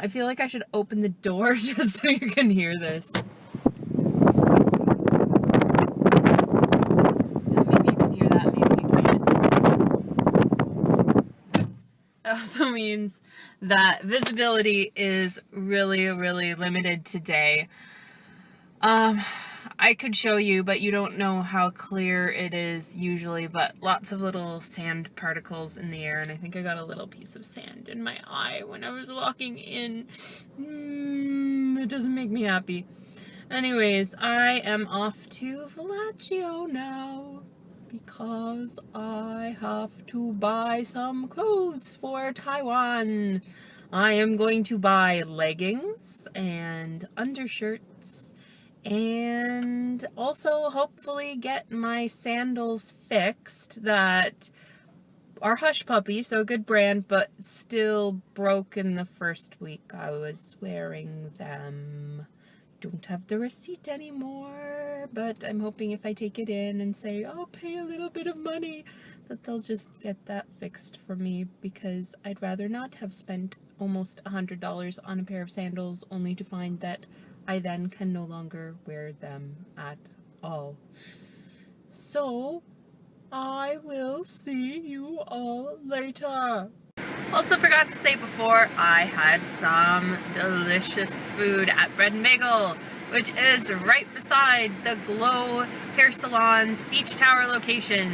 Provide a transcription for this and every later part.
I feel like I should open the door just so you can hear this. Maybe you can hear that, maybe you can't. It also means that visibility is really, really limited today. I could show you, but you don't know how clear it is usually, but lots of little sand particles in the air, and I think I got a little piece of sand in my eye when I was walking in. It doesn't make me happy. Anyways, I am off to Villaggio now because I have to buy some clothes for Taiwan. I am going to buy leggings and undershirts and also hopefully get my sandals fixed that are Hush Puppy, so a good brand, but still broke in the first week I was wearing them. Don't have the receipt anymore, but I'm hoping if I take it in and say I'll pay a little bit of money that they'll just get that fixed for me, because I'd rather not have spent almost $100 on a pair of sandals only to find that I then can no longer wear them at all. So, I will see you all later. Also forgot to say before, I had some delicious food at Bread and Bagel, which is right beside the Glow Hair Salon's Beach Tower location.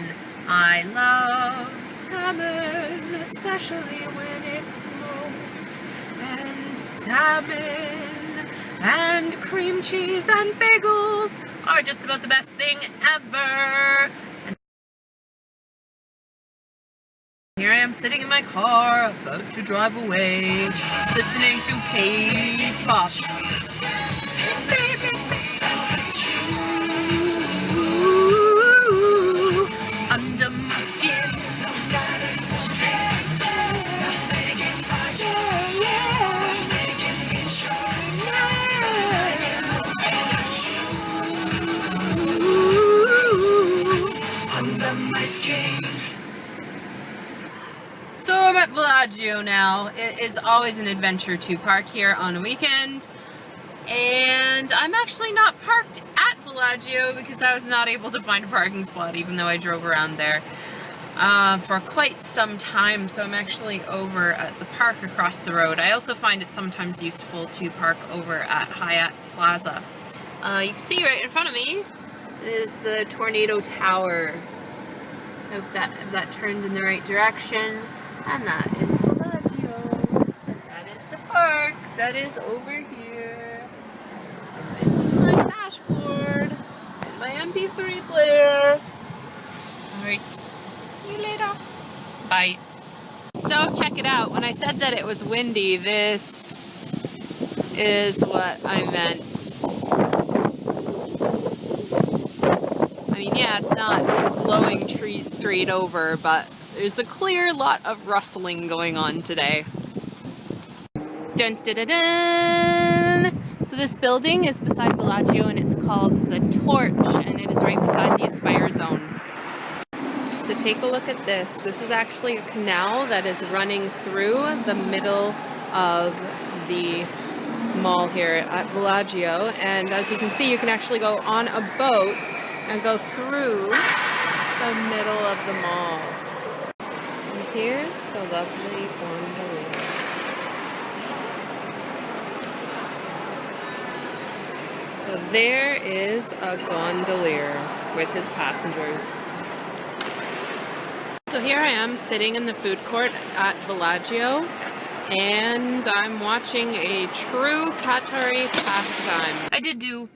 I love salmon, especially when it's smoked, and salmon and cream cheese and bagels are just about the best thing ever. And here I am sitting in my car, about to drive away, listening to K-pop. Under my skin. So I'm at Villaggio now. It is always an adventure to park here on a weekend. And I'm actually not parked at Villaggio because I was not able to find a parking spot even though I drove around there for quite some time. So I'm actually over at the park across the road. I also find it sometimes useful to park over at Hyatt Plaza. You can see right in front of me is the Tornado Tower. Hope that turned in the right direction. And that is Villaggio. And that is the park that is over here. And this is my dashboard and my MP3 player. Alright, see you later. Bye. So check it out. When I said that it was windy, this is what I meant. I mean, yeah, it's not blowing trees straight over, but there's a clear lot of rustling going on today. Dun, dun, dun, dun. So this building is beside Villaggio and it's called the Torch, and it is right beside the Aspire Zone. So take a look at this. This is actually a canal that is running through the middle of the mall here at Villaggio, and as you can see, you can actually go on a boat and go through the middle of the mall. And here's a lovely gondolier. So there is a gondolier with his passengers. So here I am sitting in the food court at Villaggio, and I'm watching a true Qatari pastime. I did do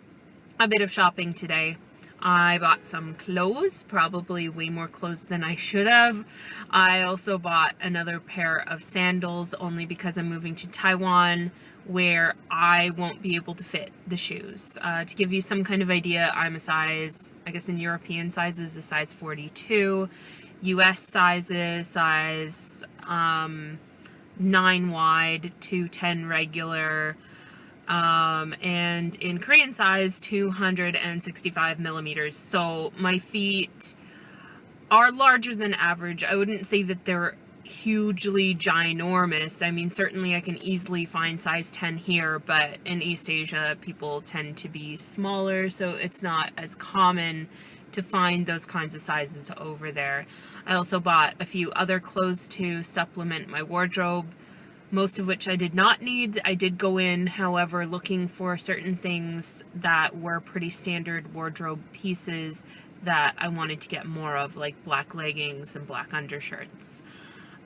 a bit of shopping today. I bought some clothes, probably way more clothes than I should have. I also bought another pair of sandals only because I'm moving to Taiwan where I won't be able to fit the shoes. To give you some kind of idea, I'm a size, I guess in European sizes, a size 42. US sizes, size 9 wide, 210 regular. And in Korean size, 265 millimeters. So my feet are larger than average. I wouldn't say that they're hugely ginormous. I mean, certainly I can easily find size 10 here, but in East Asia, people tend to be smaller, so it's not as common to find those kinds of sizes over there. I also bought a few other clothes to supplement my wardrobe, most of which I did not need. I did go in, however, looking for certain things that were pretty standard wardrobe pieces that I wanted to get more of, like black leggings and black undershirts.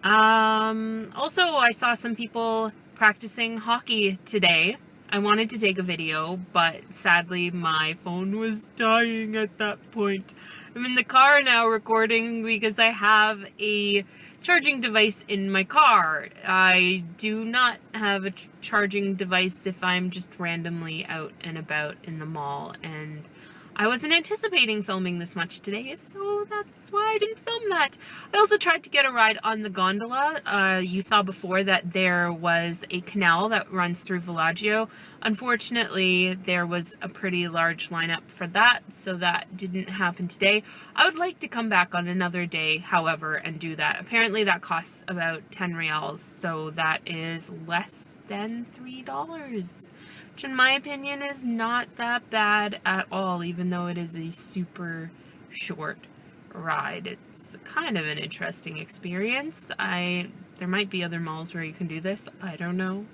Also, I saw some people practicing hockey today. I wanted to take a video, but sadly my phone was dying at that point. I'm in the car now recording because I have a charging device in my car. I do not have a charging device if I'm just randomly out and about in the mall, and I wasn't anticipating filming this much today, so that's why I didn't film that. I also tried to get a ride on the gondola. You saw before that there was a canal that runs through Villaggio. Unfortunately, there was a pretty large lineup for that, so that didn't happen today. I would like to come back on another day, however, and do that. Apparently that costs about 10 reals, so that is less than $3. Which in my opinion is not that bad at all, even though it is a super short ride. It's kind of an interesting experience. There might be other malls where you can do this. I don't know.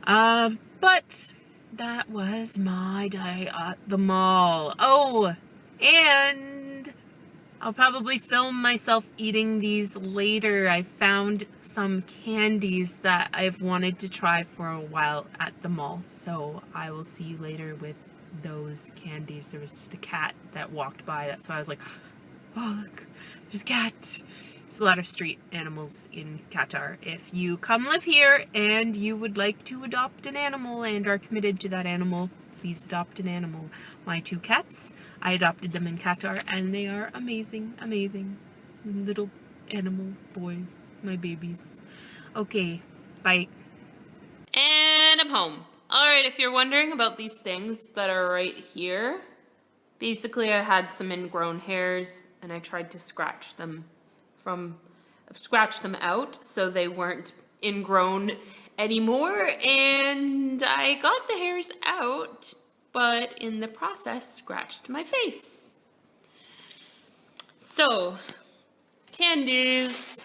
But that was my day at the mall. Oh, and I'll probably film myself eating these later. I found some candies that I've wanted to try for a while at the mall, so I will see you later with those candies. There was just a cat that walked by, that's why I was like, oh look, there's a cat. There's a lot of street animals in Qatar. If you come live here and you would like to adopt an animal and are committed to that animal, please adopt an animal. My 2 cats, I adopted them in Qatar, and they are amazing, amazing little animal boys, my babies. Okay, bye. And I'm home. Alright, if you're wondering about these things that are right here, basically I had some ingrown hairs and I tried to scratch them out so they weren't ingrown anymore, and I got the hairs out, but in the process scratched my face. So, candies.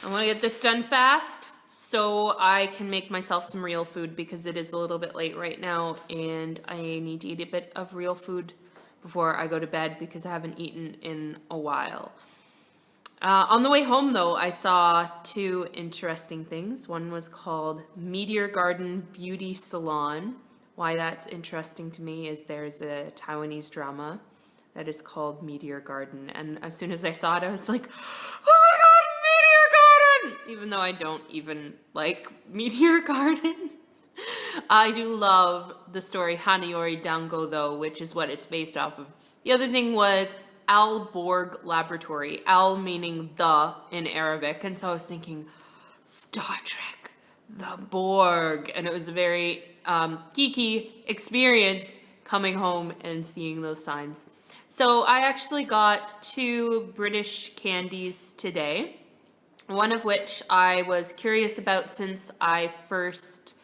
I want to get this done fast so I can make myself some real food because it is a little bit late right now and I need to eat a bit of real food before I go to bed because I haven't eaten in a while. On the way home, though, I saw 2 interesting things. One was called Meteor Garden Beauty Salon. Why that's interesting to me is there's a Taiwanese drama that is called Meteor Garden. And as soon as I saw it, I was like, oh my god, Meteor Garden! Even though I don't even like Meteor Garden. I do love the story Hanayori Dango, though, which is what it's based off of. The other thing was Al Borg Laboratory, Al meaning the in Arabic, and so I was thinking, Star Trek, the Borg, and it was a very geeky experience coming home and seeing those signs. So I actually got 2 British candies today, one of which I was curious about since I first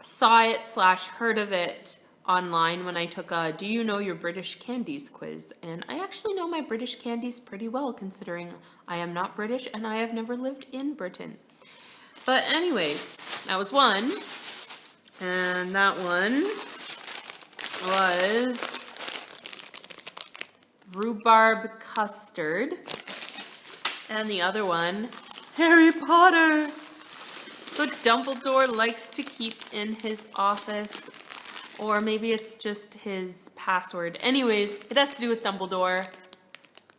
saw it / heard of it online when I took a Do You Know Your British Candies quiz, and I actually know my British candies pretty well considering I am not British and I have never lived in Britain. But anyways, that was one, and that one was rhubarb custard, and the other one, Harry Potter. So Dumbledore likes to keep in his office. Or maybe it's just his password. Anyways, it has to do with Dumbledore.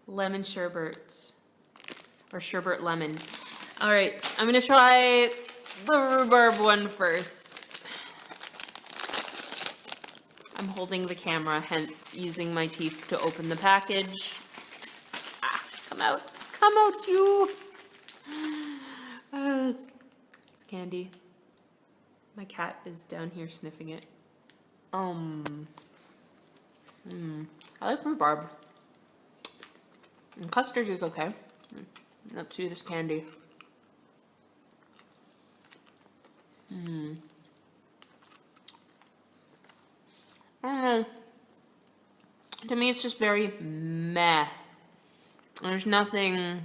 Lemon sherbet. Or sherbet lemon. Alright, I'm gonna try the rhubarb one first. I'm holding the camera, hence using my teeth to open the package. Ah, come out. Come out, you! It's candy. My cat is down here sniffing it. I like rhubarb. And custard is okay. Let's see this candy. I don't know. To me, it's just very meh. There's nothing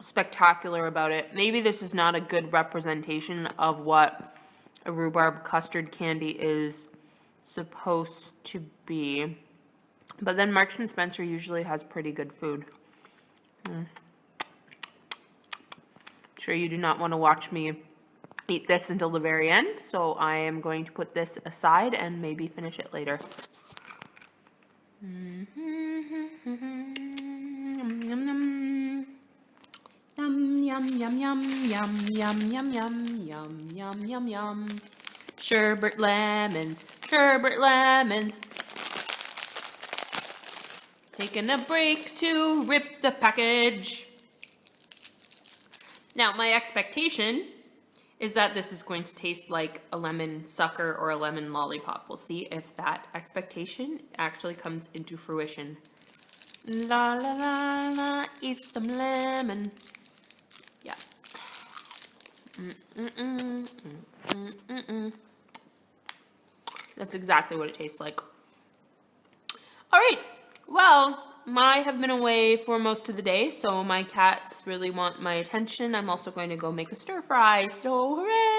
spectacular about it. Maybe this is not a good representation of what a rhubarb custard candy is supposed to be. But then Marks and Spencer usually has pretty good food. Sure, you do not want to watch me eat this until the very end, so I am going to put this aside and maybe finish it later. Yum, yum, yum, yum, yum, yum, yum, yum, yum, yum, yum, yum. Sherbet lemons, sherbet lemons. Taking a break to rip the package. Now, my expectation is that this is going to taste like a lemon sucker or a lemon lollipop. We'll see if that expectation actually comes into fruition. La la la la, eat some lemon. Yeah. That's exactly what it tastes like. All right. Well, I have been away for most of the day, so my cats really want my attention. I'm also going to go make a stir fry, so hooray!